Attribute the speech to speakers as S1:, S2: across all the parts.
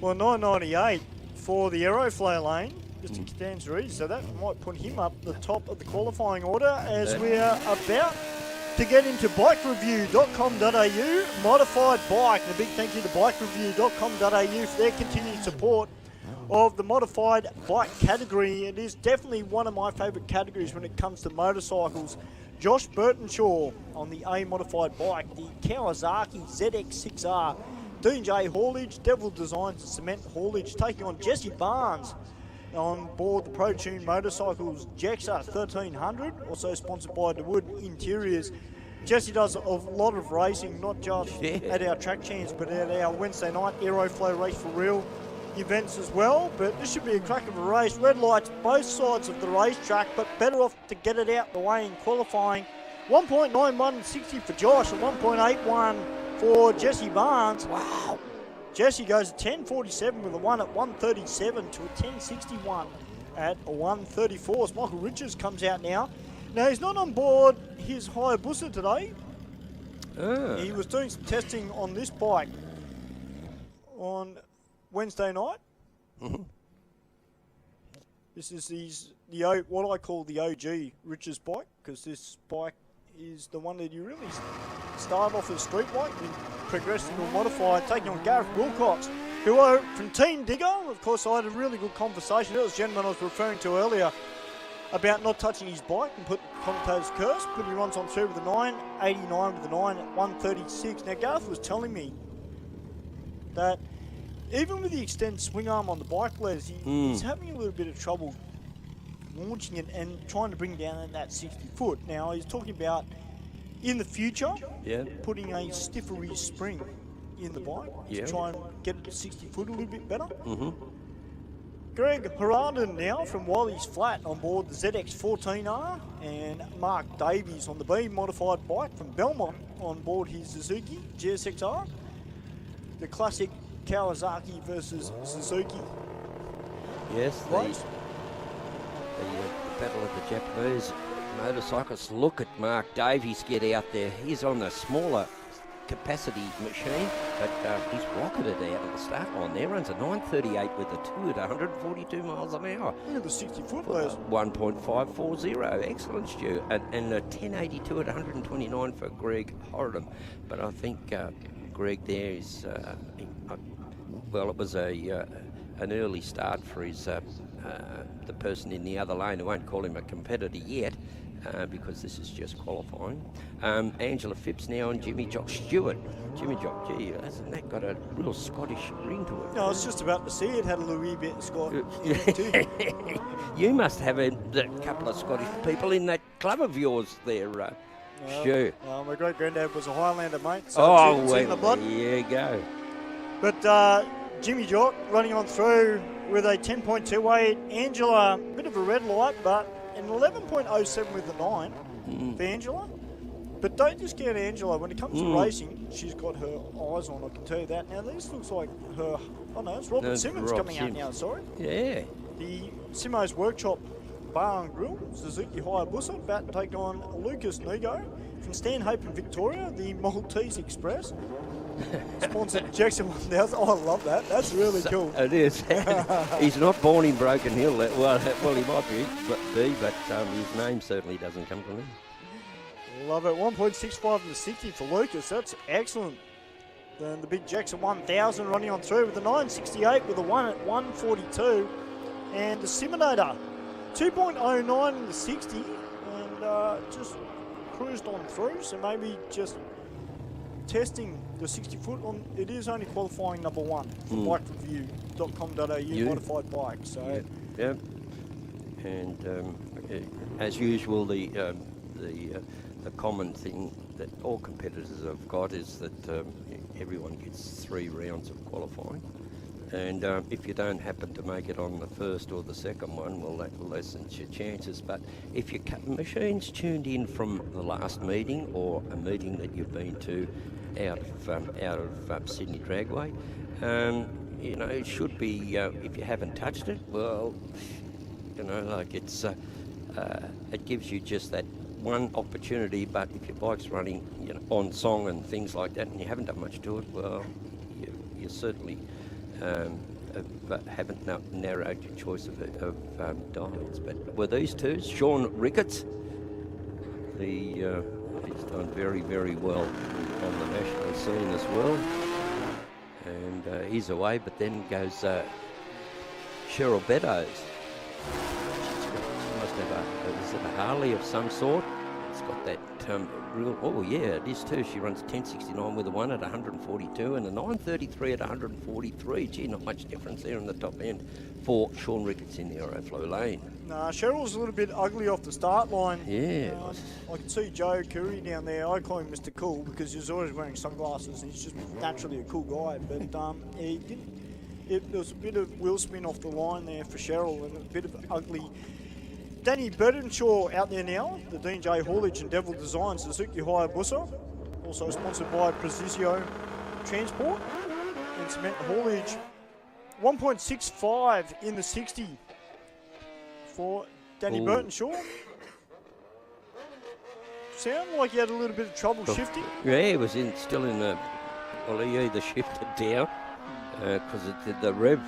S1: Well, 9.98 for the Aeroflare lane, just extends reach, so that might put him up the top of the qualifying order as we are about to get into bikereview.com.au, modified bike. And a big thank you to bikereview.com.au for their continued support of the modified bike category. It is definitely one of my favourite categories when it comes to motorcycles. Josh Burtonshaw on the A modified bike, the Kawasaki ZX6R, DJ Haulage, Devil Designs and Cement Haulage, taking on Jesse Barnes on board the ProTune Motorcycles Jexa 1300, also sponsored by DeWood Interiors. Jesse does a lot of racing, not just at our track champs, but at our Wednesday night Aeroflow Race for Real events as well. But this should be a crack of a race. Red lights both sides of the racetrack, but better off to get it out the way in qualifying. 1.9160 for Josh and 1.81 for Jesse Barnes. Wow. Jesse goes at 10.47 with a 1 at 1.37 to a 10.61 at a 1.34. As Michael Richards comes out now. Now, he's not on board his Hayabusa today. He was doing some testing on this bike on Wednesday night. This is what I call the OG Richards bike, because this bike is the one that you really start off as street bike and progress into a modified, taking on Gareth Wilcox, who are from Team Digger. Of course, I had a really good conversation. That was the gentleman I was referring to earlier about not touching his bike and put commentator's curse, but he runs on through with a 9.89 with a 9 at 1.36. Now, Gareth was telling me that even with the extended swing arm on the bike legs, he's having a little bit of trouble launching it and trying to bring down that 60 foot. Now, he's talking about in the future putting a stiffer rear spring in the bike to try and get it to 60 foot a little bit better. Greg Hararden now from Wiley's Flat on board the ZX14R, and Mark Davies on the B modified bike from Belmont on board his Suzuki GSXR. The classic Kawasaki versus Suzuki.
S2: Yes, the battle of the Japanese motorcyclists. Look at Mark Davies get out there. He's on the smaller capacity machine, but he's rocketed out of the start line there. Runs a 9.38 with a 2 at 142 miles an hour.
S1: Look at the 60 foot layers.
S2: 1.540. Excellent, Stu. And a 10.82 at 129 for Greg Horadam. But I think Greg there is, well, it was an early start for his the person in the other lane. I won't call him a competitor yet, because this is just qualifying. Angela Phipps now and Jimmy Jock Stewart. Jimmy Jock, gee, hasn't that got a real Scottish ring to it?
S1: No, I was just about to see it had a little bit of Scottish too.
S2: You must have a couple of Scottish people in that club of yours there, Stu.
S1: My great-granddad was a Highlander, mate, so it's in the blood.
S2: There you go.
S1: But Jimmy Jock running on through with a 10.28. Angela, a bit of a red light, but an 11.07 with the 9 for Angela. But don't discount Angela. When it comes to racing, she's got her eyes on, I can tell you that. Now, this looks like her... Oh, no, it's Robert Simmons coming out now, sorry.
S2: Yeah.
S1: The Simo's Workshop Bar and Grill, Suzuki Hayabusa, about to take on Lucas Nigo from Stanhope in Victoria, the Maltese Express. Sponsored Jackson 1000. Oh, I love that. That's really cool.
S2: It is. He's not born in Broken Hill. Well, he might be, but his name certainly doesn't come from him.
S1: Love it. 1.65 in the 60 for Lucas. That's excellent. Then the big Jackson 1000 running on through with a 9.68 with a 1 at 1.42. And the Simulator 2.09 in the 60 and just cruised on through. So maybe just testing the 60 foot on. It is only qualifying number 1 for bikereview.com.au modified bike. So
S2: yeah. And as usual, the common thing that all competitors have got is that everyone gets 3 rounds of qualifying. And if you don't happen to make it on the first or the second one, well, that lessens your chances. But if your machine's tuned in from the last meeting or a meeting that you've been to out of Sydney Dragway, you know, it should be, if you haven't touched it, well, you know, like it's, it gives you just that one opportunity. But if your bike's running, you know, on song and things like that, and you haven't done much to it, well, you certainly haven't narrowed your choice of diamonds. But were these two, Sean Ricketts, he's done very, very well on the national scene as well. And he's away, but then goes Cheryl Beddoes. She must have is it a Harley of some sort? It's got that real, oh yeah, it is too. She runs 10.69 with a 1 at 142 and a 9.33 at 143. Gee, not much difference there in the top end for Sean Ricketts in the Aeroflow lane.
S1: Nah, Cheryl's a little bit ugly off the start line.
S2: Yeah.
S1: I can see Joe Curry down there. I call him Mr. Cool because he's always wearing sunglasses and he's just naturally a cool guy. But he didn't. There was a bit of wheel spin off the line there for Cheryl and a bit of ugly. Danny Burdenshaw out there now, the Dean J. Haulage and Devil Design Suzuki Hayabusa, also sponsored by Prezizio Transport and Cement Haulage. 1.65 in the 60 for Danny Burdenshaw. Sound like he had a little bit of trouble shifting.
S2: Yeah, he was still in the, well, he either shifted down because the rev,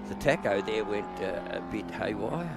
S2: the tacho there went a bit haywire.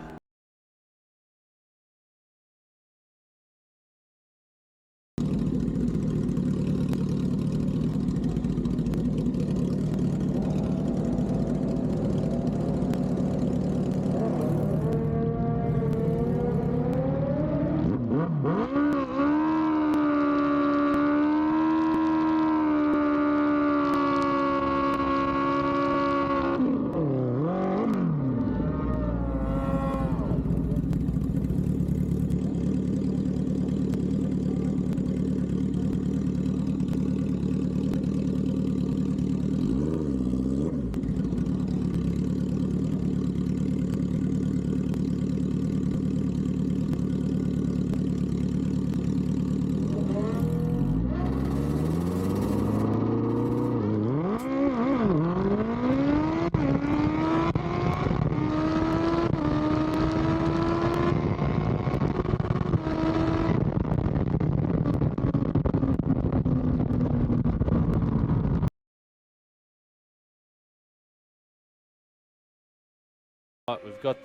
S3: Right, we've got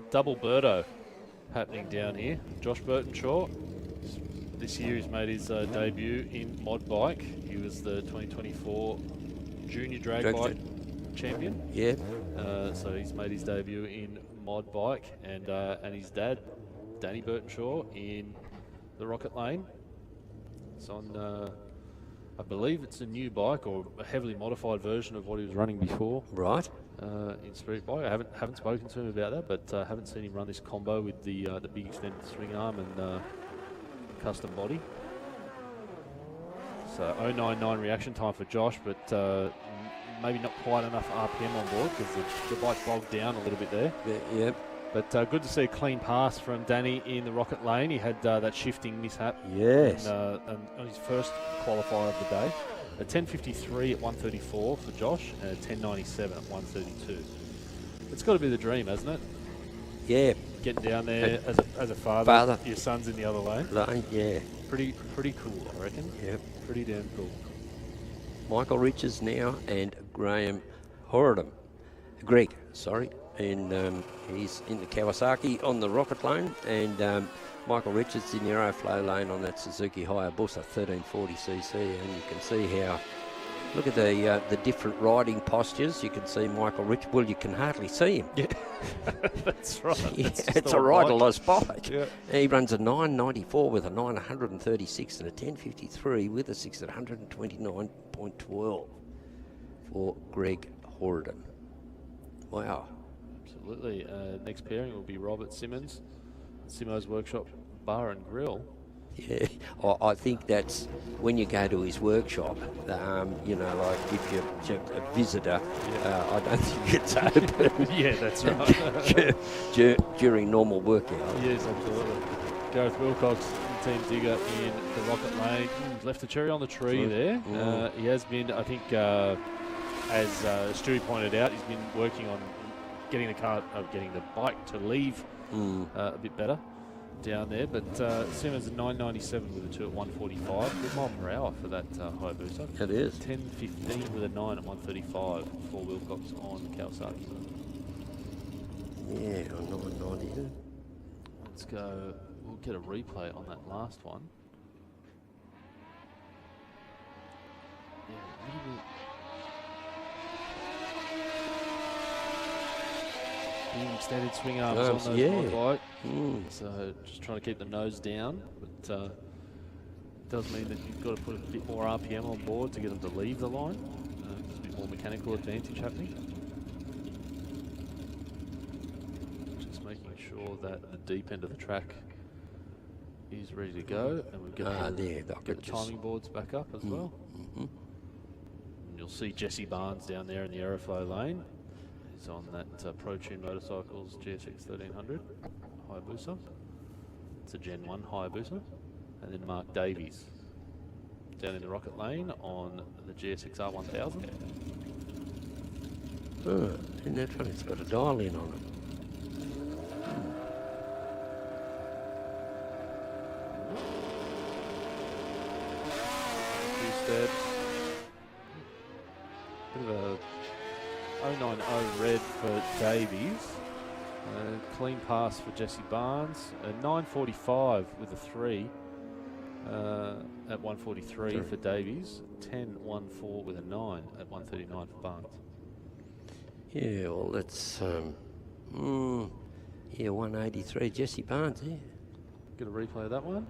S3: double Birdo happening down here. Josh Burtonshaw, this year he's made his debut in mod bike. He was the 2024 Junior Dragway champion.
S2: Yeah.
S3: So he's made his debut in mod bike, and his dad, Danny Burtonshaw, in the Rocket Lane. It's on, I believe it's a new bike or a heavily modified version of what he was running before.
S2: Right.
S3: In street bike. I haven't spoken to him about that, but haven't seen him run this combo with the big extended swing arm and custom body. So 0.99 reaction time for Josh, but maybe not quite enough RPM on board because the bike's bogged down a little bit there.
S2: Yep.
S3: But good to see a clean pass from Danny in the Rocket Lane. He had that shifting mishap.
S2: Yes.
S3: And on his first qualifier of the day. A 10.53 at 1.34 for Josh, and a 10.97 at 1.32. It's got to be the dream, hasn't it?
S2: Yeah.
S3: Getting down there as a father. Your son's in the other lane.
S2: Yeah.
S3: Pretty cool, I reckon.
S2: Yep.
S3: Pretty damn cool.
S2: Michael Richards now and Graham Horadam. Greg, sorry. And he's in the Kawasaki on the Rocket Lane, and Michael Richards in the Aeroflow lane on that Suzuki Hayabusa 1340cc, and you can see how, look at the different riding postures. You can see Michael Richards, well, you can hardly see him.
S3: Yeah, that's right.
S2: Yeah, it's a riderless bike.
S3: Yeah.
S2: He runs a 994 with a 936 and a 1053 with a 6 at 129.12 for Greg Horadam. Wow.
S3: Absolutely. Next pairing will be Robert Simmons, Simo's Workshop Bar and Grill.
S2: Yeah, I think that's when you go to his workshop, you know, like if you're a visitor, I don't think it's open.
S3: Yeah, that's right.
S2: During normal work hours.
S3: Yes, absolutely. Gareth Wilcox, Team Digger in the Rocket Lane. Left the cherry on the tree there. He has been, I think, as Stewie pointed out, he's been working on getting the bike to leave a bit better. down there, but Simmons at 9.97 with a 2 at 1:45. Good mile per hour for that Hayabusa.
S2: It is.
S3: 10.15 with a 9 at 1:35 for Wilcox on Kawasaki.
S2: Yeah, on 9.90.
S3: Let's go. We'll get a replay on that last one. Yeah, a little bit. Big extended swing arms on those mod bike. So just trying to keep the nose down, but it does mean that you've got to put a bit more RPM on board to get them to leave the line. There's a bit more mechanical advantage happening. Just making sure that the deep end of the track is ready to go, and we get the timing boards back up as well. And you'll see Jesse Barnes down there in the Aeroflow lane. He's on that Pro Tune Motorcycles GSX 1300 Hayabusa. It's a Gen 1 Hayabusa. And then Mark Davies down in the Rocket Lane on the GSX R1000.
S2: Isn't that funny? It's got a dial in on it.
S3: Two steps. Bit of a 090 red for Davies. Clean pass for Jesse Barnes. 9.45 with a 3 at 1:43 for Davies. 10.14 with a 9 at 1:39 for Barnes.
S2: Yeah, well, that's 183 Jesse Barnes. Yeah.
S3: Get a replay of that one.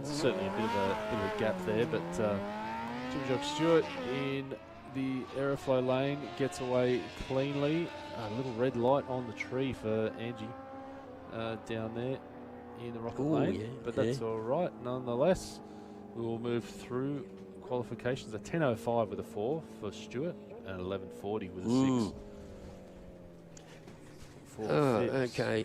S3: Certainly a bit of a gap there, but Jimmy Jock Stewart in the Aeroflow lane gets away cleanly. A little red light on the tree for Angie down there in the Rocket lane, but that's all right nonetheless. We will move through qualifications. A 10.05 with a 4 for Stewart and 11.40 with a 6.
S2: Okay.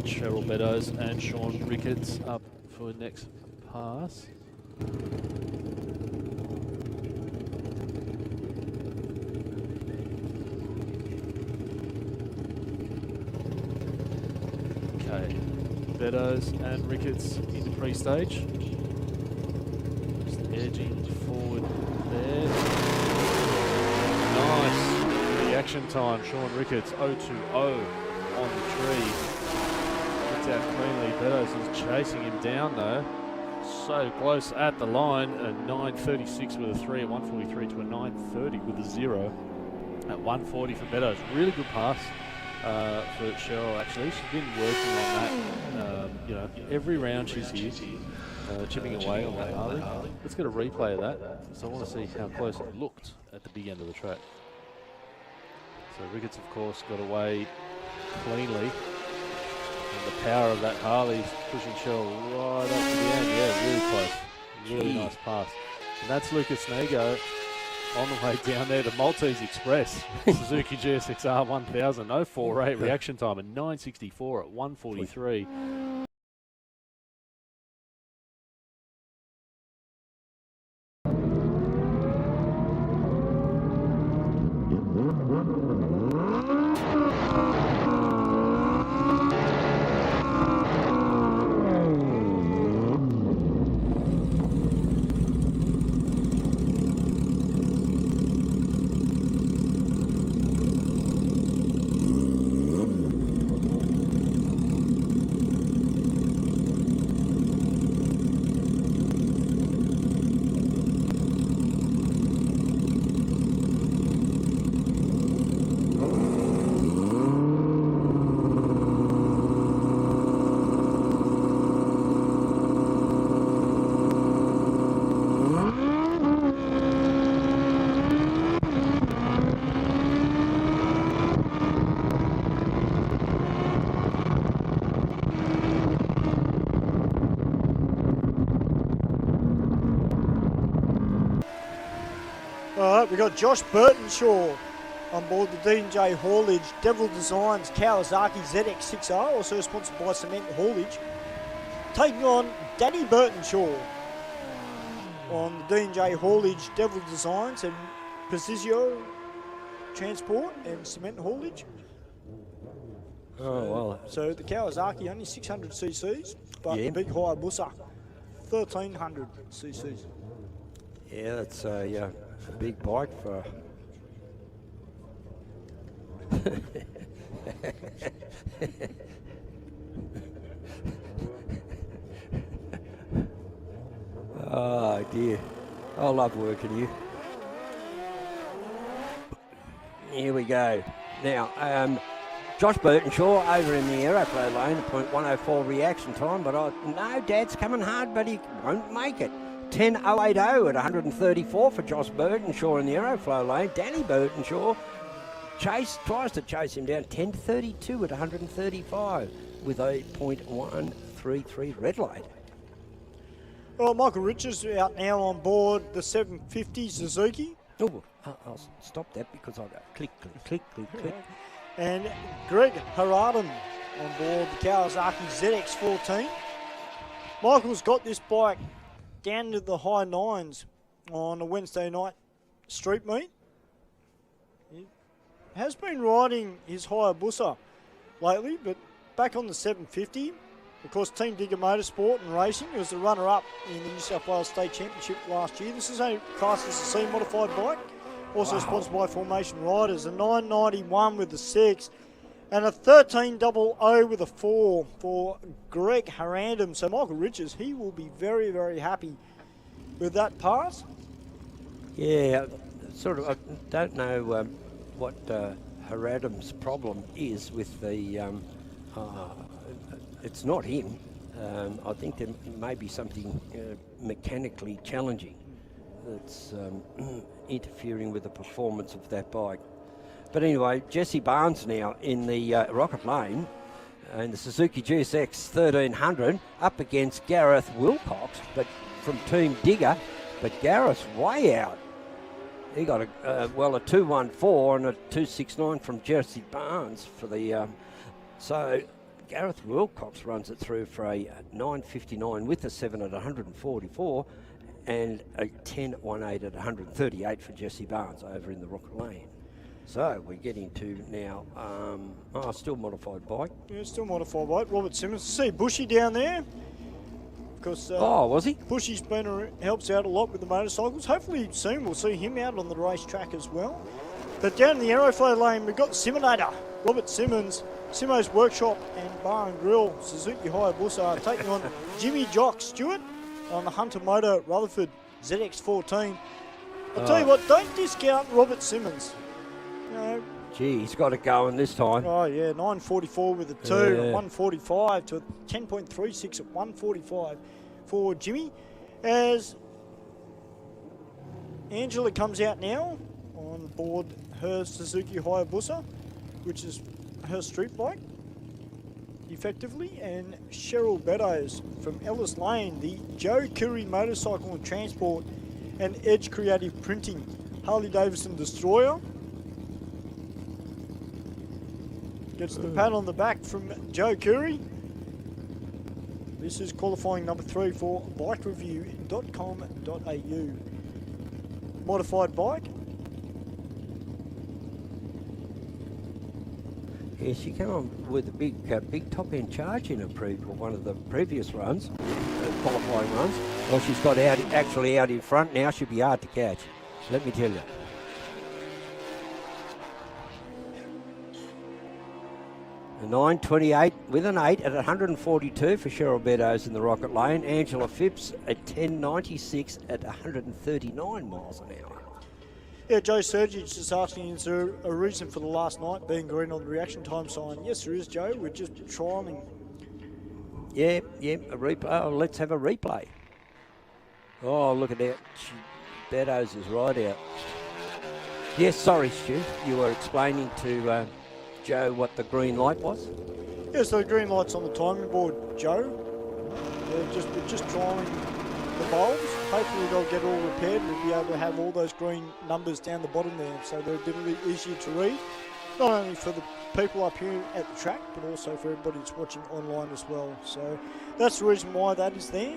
S3: Cheryl Meadows and Sean Ricketts up for next pass. Okay, Meadows and Ricketts into pre-stage. Just edging forward there. Nice reaction time, Sean Ricketts 0-2-0 on the tree. Out cleanly. Meadows is chasing him down though. So close at the line. A 9.36 with a 3 at 1:43 to a 9.30 with a 0 at 1:40 for Meadows. Really good pass for Cheryl actually. She's been working on that. Every round she's here, chipping away on that Harley. Let's get a replay of that. So I want to see how close it looked at the big end of the track. So Ricketts, of course, got away cleanly. And the power of that Harley's pushing Cheryl right up to the end. Yeah, really close. Really nice pass. And that's Lucas Nago on the way down there, the Maltese Express. Suzuki GSX-R 1000, 0.48 reaction time, and 9.64 at 1:43.
S1: All right, we've got Josh Burtonshaw on board the D&J Haulage Devil Designs Kawasaki ZX6R, also sponsored by Cement Haulage. Taking on Danny Burtonshaw on the D&J Haulage Devil Designs and Precision Transport and Cement Haulage.
S2: Oh, well.
S1: So the Kawasaki only 600 cc's, but
S2: Yeah.
S1: the big Hayabusa 1300 cc's.
S2: Yeah, that's a big bike for... Oh dear, I love working here. Here we go. Now, Josh Burtonshaw over in the aeroflow lane, 0.104 reaction time, but I know Dad's coming hard, but he won't make it. 10.080 at 134 for Josh Burtonshaw in the aeroflow lane. Danny Burtonshaw tries to chase him down, 10.32 at 135 with a 0.133 red light.
S1: Well, Michael Richards out now on board the 750 Suzuki.
S2: Oh, I'll stop that because I'll go click, click, click, click, click.
S1: And Greg Haradam on board the Kawasaki ZX14. Michael's got this bike down to the high nines on a Wednesday night street meet. He has been riding his Hayabusa lately, but back on the 750. Of course, Team Digger Motorsport and Racing was the runner-up in the New South Wales State Championship last year. This is a classed as a C-modified bike, also sponsored by Formation Riders. A 991 with the 6 and a 1300 with a 4 for Greg Harandam. So Michael Richards, he will be very, very happy with that pass.
S2: Yeah, sort of. I don't know what Harandam's problem is with the... it's not him. I think there may be something mechanically challenging that's interfering with the performance of that bike. But anyway, Jesse Barnes now in the Rocket Lane in the Suzuki GSX 1300 up against Gareth Wilcox, but from Team Digger. But Gareth's way out. He got a 214 and a 269 from Jesse Barnes for the... so Gareth Wilcox runs it through for a 959 with a 7 at 144 and a 10.18 at 138 for Jesse Barnes over in the Rocket Lane. So we're getting to now, still modified bike.
S1: Yeah, still modified bike. Robert Simmons. See Bushy down there. Because
S2: was he?
S1: Bushy's helps out a lot with the motorcycles. Hopefully soon we'll see him out on the racetrack as well. But down in the aeroflow lane, we've got the Siminator, Robert Simmons, Simo's Workshop and Bar and Grill, Suzuki Hayabusa taking on Jimmy Jock Stewart on the Hunter Motor Rutherford ZX14. I'll tell you what, don't discount Robert Simmons. You know,
S2: Gee, he's got it going this time.
S1: oh yeah, 944 with a 2,
S2: Yeah.
S1: 145 to a 10.36 at 145 for Jimmy. As Angela comes out now on board her Suzuki Hayabusa, which is her street bike, effectively, and Cheryl Beddoes from Ellis Lane, the Joe Curry Motorcycle and Transport and Edge Creative Printing Harley Davidson Destroyer. Gets the pat on the back from Joe Curry. This is qualifying number 3 for bikereview.com.au. Modified bike.
S2: Yeah, she came on with a big top-end charge in one of the previous runs, qualifying runs. Well, she's got actually out in front now. She'll be hard to catch, let me tell you. A 9.28 with an 8 at 142 for Cheryl Beddoes in the Rocket Lane. Angela Phipps at 10.96 at 139 miles an hour.
S1: Yeah, Joe Sergic just asking, is there a reason for the last night being green on the reaction time sign? Yes, there is, Joe. We're just trialling.
S2: Yeah, a replay. Oh, let's have a replay. Oh, look at that. Beddoes is right out. Yes, sorry, Stu. You were explaining to Joe what the green light was?
S1: Yeah, so the green light's on the timing board, Joe. We're just trialling the bulbs. Hopefully they'll get all repaired and we'll be able to have all those green numbers down the bottom there, so they're a bit easier to read. Not only for the people up here at the track, but also for everybody that's watching online as well. So that's the reason why that is there.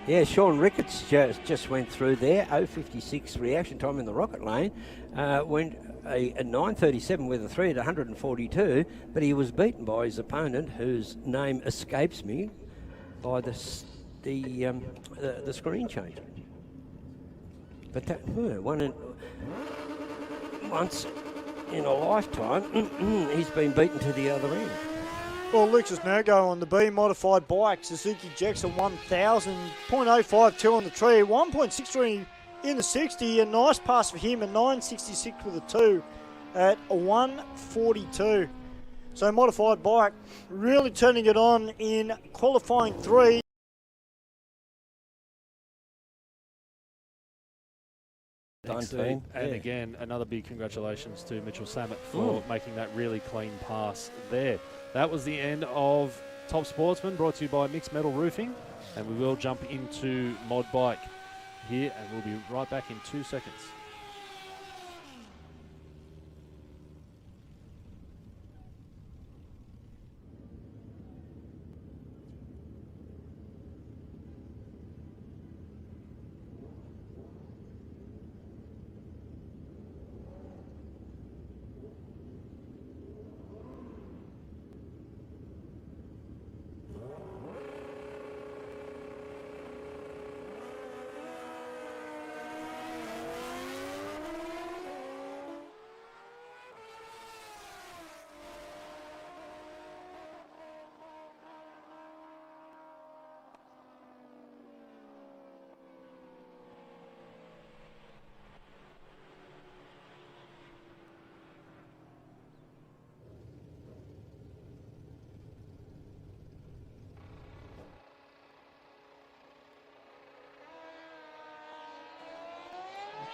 S2: Yeah, Sean Ricketts just went through there. 0.56 reaction time in the rocket lane. Went a 9.37 with a 3 at 142, but he was beaten by his opponent, whose name escapes me, by the screen change. But that once in a lifetime, he's been beaten to the other end.
S1: Well, Luxus Mergo on the B modified bike, Suzuki Jackson 1000, 0.052 on the tree, 1.63 in the 60, a nice pass for him, a 9.66 with a 2 at 1.42. So modified bike really turning it on in qualifying 3.
S3: And again, another big congratulations to Mitchell Samet for making that really clean pass there. That was the end of Top Sportsman, brought to you by Mixed Metal Roofing. And we will jump into Mod Bike here, and we'll be right back in 2 seconds.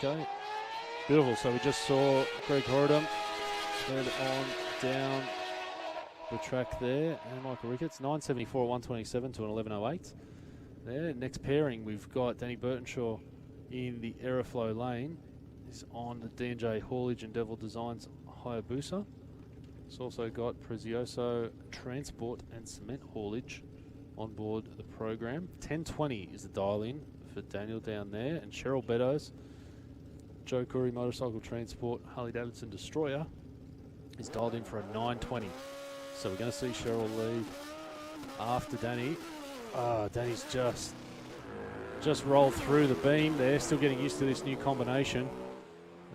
S3: Okay, beautiful. So we just saw Greg Horadum head on down the track there, and Michael Ricketts, 9.74 at 127 to an 11.08. There, next pairing, we've got Danny Burtonshaw in the Aeroflow lane. Is on the D&J Haulage and Devil Designs Hayabusa. It's also got Prezioso Transport and Cement Haulage on board the program. 10.20 is the dial-in for Daniel down there, and Cheryl Beddoes, Joe Curry Motorcycle Transport, Harley Davidson Destroyer, is dialed in for a 9.20. So we're going to see Cheryl lead after Danny. Danny's just rolled through the beam there, still getting used to this new combination.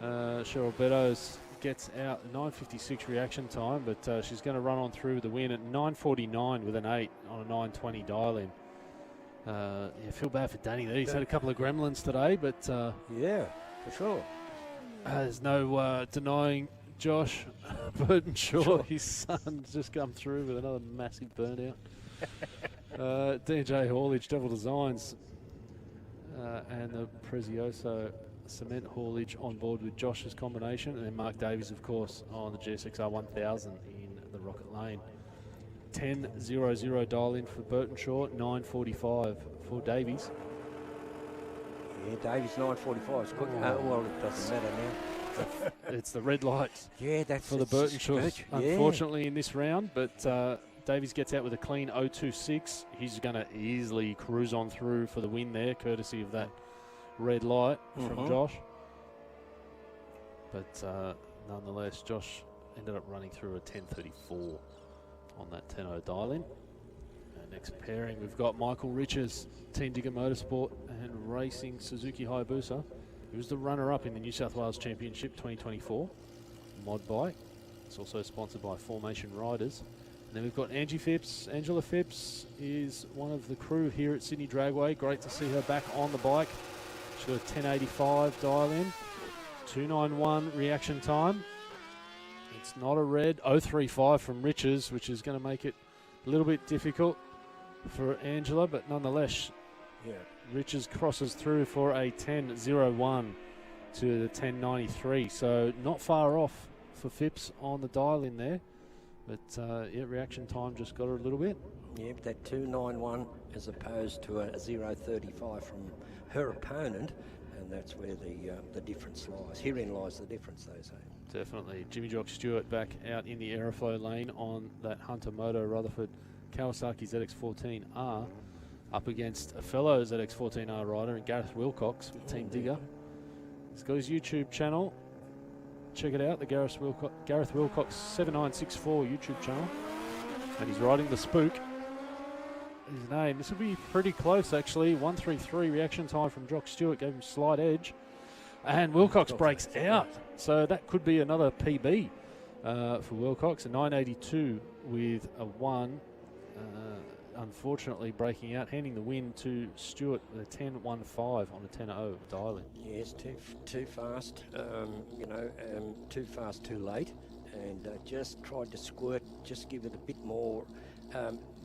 S3: Cheryl Beddoes gets out 9.56 reaction time, but she's going to run on through the win at 9.49 with an 8 on a 9.20 dial-in. Feel bad for Danny there. He's had a couple of gremlins today, but
S2: yeah, for sure.
S3: There's no denying Josh Burtonshaw, his son's just come through with another massive burnout. D&J Haulage, Devil Designs, and the Prezioso Cement Haulage on board with Josh's combination, and then Mark Davies, of course, on the GSXR 1000 in the Rocket Lane. 10.00 dial-in for Burtonshaw, 9.45 for Davies.
S2: Yeah, Davies 9.45 is quick. Well, it doesn't matter now.
S3: It's the red lights.
S2: Yeah, that's
S3: for the Burtonshaws, unfortunately, in this round. But Davies gets out with a clean 0.26. He's going to easily cruise on through for the win there, courtesy of that red light from Josh. But nonetheless, Josh ended up running through a 10.34 on that 10.0 dial-in. Next pairing, we've got Michael Riches, Team Digger Motorsport and Racing Suzuki Hayabusa. He was the runner-up in the New South Wales Championship 2024 mod bike. It's also sponsored by Formation Riders. And then we've got Angie Phipps. Angela Phipps is one of the crew here at Sydney Dragway. Great to see her back on the bike. She's got a 10.85 dial-in, 2.91 reaction time. It's not a red. 0.35 from Riches, which is going to make it a little bit difficult for Angela, but nonetheless, Riches crosses through for a 10.01 to the 10.93. So not far off for Phipps on the dial in there, but reaction time just got her a little bit.
S2: Yeah, but that 291 as opposed to a 035 from her opponent, and that's where the difference lies. Herein lies the difference, they say.
S3: Definitely. Jimmy Jock Stewart back out in the Aeroflow lane on that Hunter Moto Rutherford Kawasaki ZX14R up against a fellow ZX14R rider, and Gareth Wilcox with Team Digger. He's got his YouTube channel. Check it out, the Gareth Wilcox 7964 YouTube channel. And he's riding the Spook. His name. This will be pretty close, actually. 133 reaction time from Jock Stewart, gave him slight edge. And Wilcox breaks out. So that could be another PB for Wilcox. A 982 with a 1. Unfortunately breaking out, handing the win to Stewart with a 10.15 on a 10.0 dial-in.
S2: Yes, too fast, too fast, too late. And just tried to squirt, just give it a bit more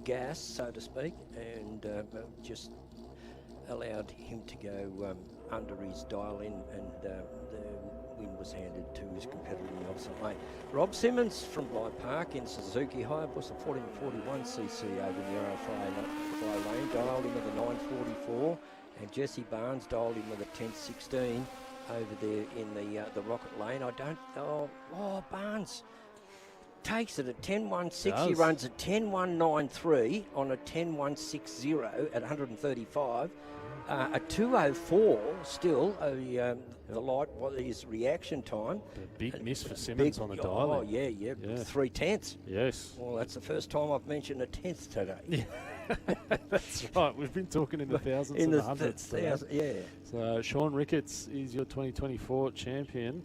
S2: gas, so to speak, and just allowed him to go under his dial-in, and the win was handed to his competitor in the opposite lane. Rob Simmons from Blythe Park in Suzuki Hayabusa 1441cc over the Aeroflow lane, dialed in with a 944, and Jesse Barnes dialed in with a 1016 over there in the Rocket lane. Barnes takes it at 10.16. He runs a 10.193 on a 10.160 at 135. A 2.04 still, the light, what is reaction time.
S3: A big miss for Simmons on the dial.
S2: Oh, yeah. 3/10.
S3: Yes.
S2: Well, that's the first time I've mentioned a tenth today.
S3: That's right. We've been talking in the thousands and the hundreds today.
S2: Yeah.
S3: So Sean Ricketts is your 2024 champion.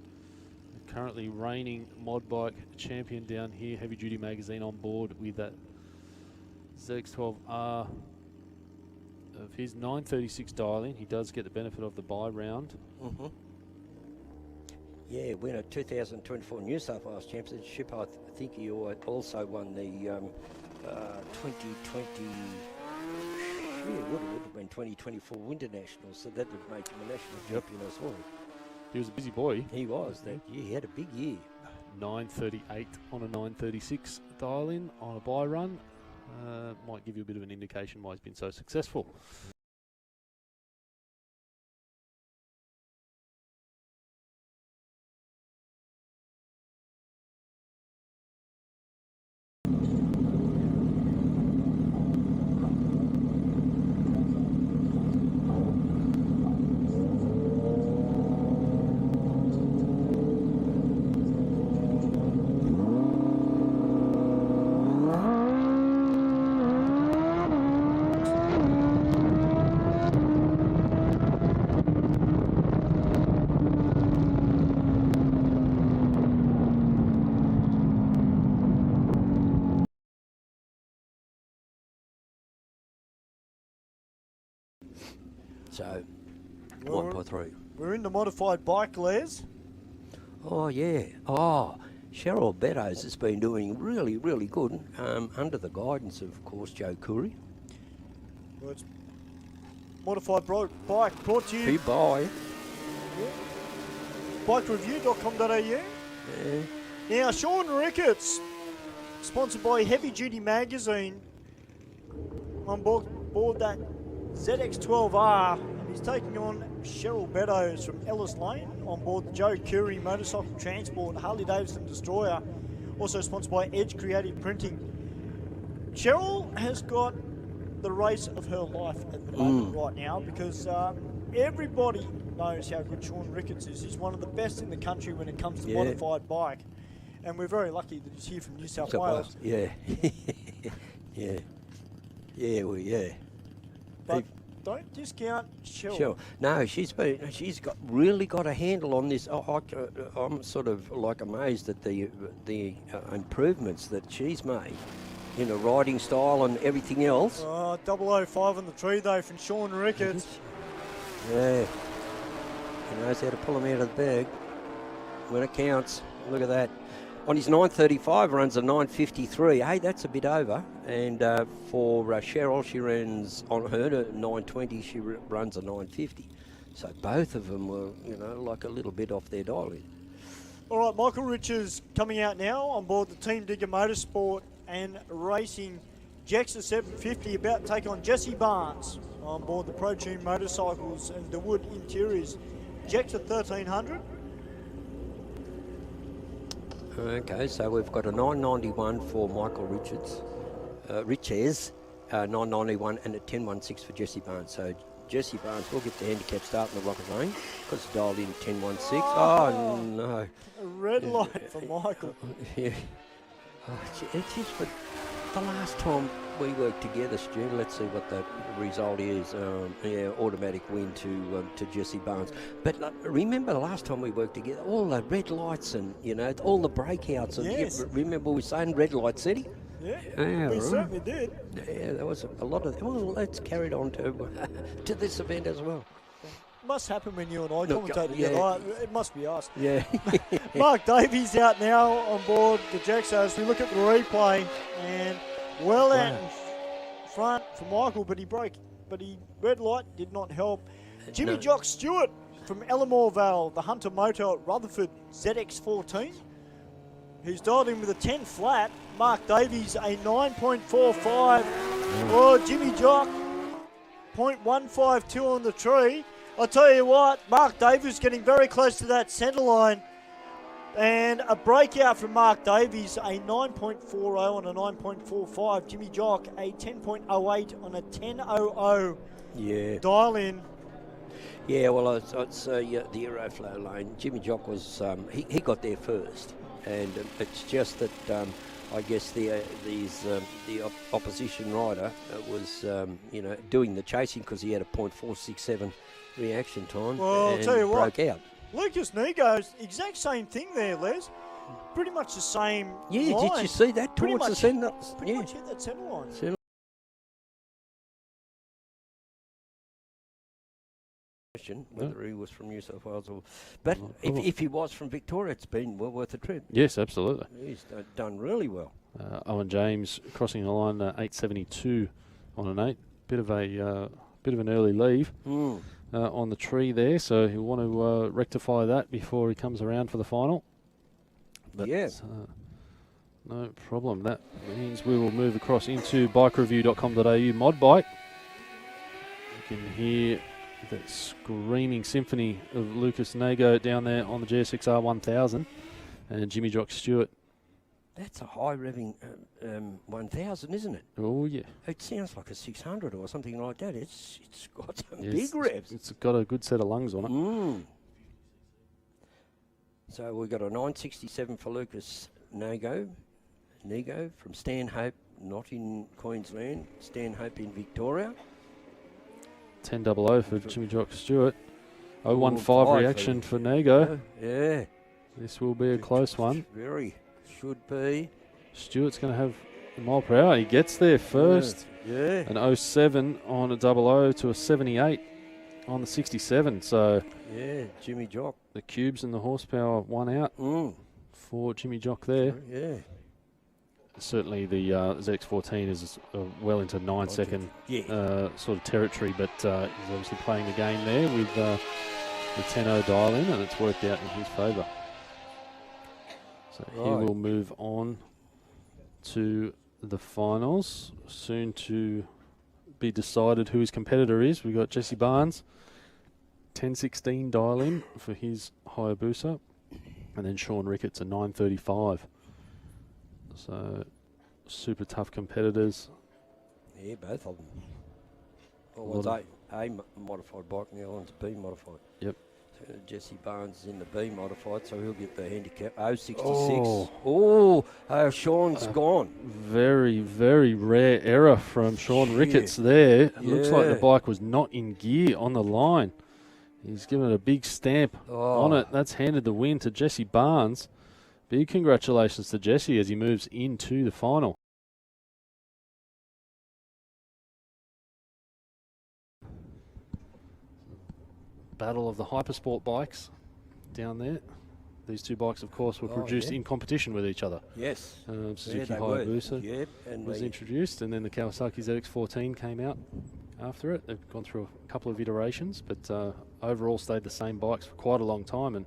S3: Currently reigning mod bike champion down here. Heavy Duty Magazine on board with that ZX12R of his 936 dial-in. He does get the benefit of the bye round.
S2: Mm-hmm. Yeah, winner 2024 New South Wales Championship. I think he also won the 2020. It would have been 2024 Winter Nationals, so that would make him a national champion as well.
S3: He was a busy boy.
S2: He was that year. He had a big year.
S3: 938 on a 936 dial-in on a bye run. Might give you a bit of an indication why he's been so successful.
S2: So,
S1: Well,
S2: 1.3.
S1: We're in the modified bike, Les.
S2: Oh, yeah. Oh, Cheryl Beddoes has been doing really, really good under the guidance of course, Joe Curry.
S1: Well, it's modified bike brought to you
S2: Hey, bye.
S1: bikereview.com.au.
S2: Yeah.
S1: Now, Sean Ricketts, sponsored by Heavy Duty Magazine, on board that ZX12R, and he's taking on Cheryl Beddoes from Ellis Lane on board the Joe Curry Motorcycle Transport Harley Davidson Destroyer, also sponsored by Edge Creative Printing. Cheryl has got the race of her life at the moment right now, because everybody knows how good Sean Ricketts is. He's one of the best in the country when it comes to modified bike, and we're very lucky that he's here from New South Wales.
S2: Yeah. Yeah.
S1: But don't discount Cheryl.
S2: Sure. No, she's really got a handle on this. I'm sort of like amazed at the improvements that she's made in her riding style and everything else.
S1: 005 on the tree though from Sean Ricketts.
S2: Yeah. He knows how to pull them out of the bag when it counts. Look at that. On his 935 runs a 953. Hey, that's a bit over. And for Cheryl, she runs on her 920. She runs a 950. So both of them were, like a little bit off their dial-in.
S1: All right, Michael Richards coming out now on board the Team Digger Motorsport and Racing Jex at 750 about to take on Jesse Barnes on board the Pro Tune Motorcycles and the Wood Interiors. Jex at 1300.
S2: Okay, so we've got a 991 for Michael Riches, 991 and a 1016 for Jesse Barnes. So Jesse Barnes will get the handicap start in the Rocket Lane because it's dialed in 1016. Oh, no.
S1: A red light for Michael.
S2: Yeah. Oh, it's just, but the last time we worked together, Stu, let's see what the result is. Automatic win to Jesse Barnes. But remember the last time we worked together, all the red lights and, all the breakouts. And
S1: Yes.
S2: remember we were saying red light city?
S1: Yeah,
S2: Yeah,
S1: we
S2: right.
S1: certainly did.
S2: Yeah, there was a lot of. Well, let's carry it on to this event as well.
S1: Must happen when you and I
S2: Look,
S1: commentate
S2: yeah.
S1: together. It must be us.
S2: Yeah.
S1: Mark Davies out now on board the Jaxos. We look at the replay and well out in front for Michael, but he red light did not help. Jimmy
S2: No.
S1: Jock Stewart from Ellamore Vale, the Hunter Moto at Rutherford ZX14. He's dialed in with a 10 flat. Mark Davies a 9.45. Oh, Jimmy Jock 0.152 on the tree. I'll tell you what, Mark Davies getting very close to that centre line. And a breakout from Mark Davies, a 9.40 on a 9.45. Jimmy Jock, a 10.08 on a 10.00.
S2: Yeah.
S1: Dial in.
S2: Yeah, well, it's the Aeroflow lane. Jimmy Jock was, he got there first. And it's just that I guess the opposition rider was, doing the chasing because he had a .467 reaction time.
S1: Well, I'll
S2: and
S1: tell you what.
S2: broke out.
S1: Lucas Nigo's exact same thing there, Les. Pretty much the same
S2: Yeah,
S1: line.
S2: did you see that
S1: Pretty
S2: towards the
S1: much-
S2: centre?
S1: Pretty
S2: Yeah.
S1: much hit that centre line.
S2: Whether he was from New South Wales or, but if he was from Victoria, it's been well worth a trip.
S3: Yes, absolutely.
S2: He's done really well.
S3: Owen James crossing the line 872 on an 8. Bit of an early leave on the tree there, so he'll want to rectify that before he comes around for the final. But,
S2: Yeah.
S3: no problem. That means we will move across into bikereview.com.au mod bike. You can hear the screaming symphony of Lucas Nago down there on the GSXR 1000 and Jimmy Jock Stewart.
S2: That's a high revving 1000, isn't it?
S3: Oh, yeah.
S2: It sounds like a 600 or something like that. It's got some
S3: Yes,
S2: big revs.
S3: It's got a good set of lungs on it.
S2: So we've got a 967 for Lucas Nego from Stanhope, not in Queensland, Stanhope in Victoria.
S3: 10.00 for Jimmy Jock Stewart. 0.15
S2: 0.15
S3: reaction for Nago.
S2: Yeah.
S3: This will be a close one.
S2: Very should be.
S3: Stewart's going to have the mile per hour. He gets there first.
S2: Yeah.
S3: An 07 on a 00 to a 78 on the 67. So
S2: Yeah, Jimmy Jock.
S3: the cubes and the horsepower won out for Jimmy Jock there.
S2: Yeah.
S3: Certainly the ZX14 is well into 9-second sort of territory, but he's obviously playing the game there with the 10.0 dial in, and it's worked out in his favour. So he will move on to the finals, soon to be decided who his competitor is. We've got Jesse Barnes, 10.16 dial in for his Hayabusa, and then Sean Ricketts, a 9.35. So, super tough competitors.
S2: Yeah, both of them. Well, one's A modified bike and the other one's B modified.
S3: Yep.
S2: So Jesse Barnes is in the B modified, so he'll get the handicap. 066. Sean's gone.
S3: Very, very rare error from Sean Ricketts there. Looks like the bike was not in gear on the line. He's given it a big stamp on it. That's handed the win to Jesse Barnes. Big congratulations to Jesse as he moves into the final. Battle of the Hypersport bikes down there. These two bikes, of course, were produced in competition with each other.
S2: Yes.
S3: Suzuki Hayabusa was introduced, and then the Kawasaki ZX14 came out after it. They've gone through a couple of iterations, but overall stayed the same bikes for quite a long time, and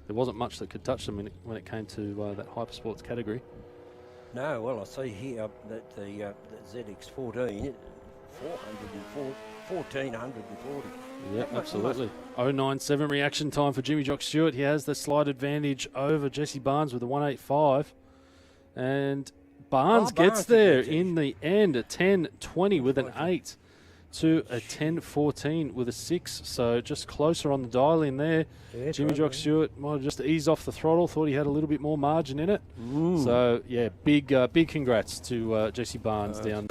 S3: there wasn't much that could touch them when it came to that Hypersports category.
S2: No, well, I see here that the ZX14, 1440.
S3: Yeah, absolutely. 097 reaction time for Jimmy Jock Stewart. He has the slight advantage over Jesse Barnes with a 185. And Barnes gets there in the end, a 10.20 with an 8 to a 10.14 with a 6. So just closer on the dial in there.
S2: Yeah,
S3: Jimmy Jock Stewart might have just eased off the throttle, thought he had a little bit more margin in it. So, yeah, big congrats to Jesse Barnes down.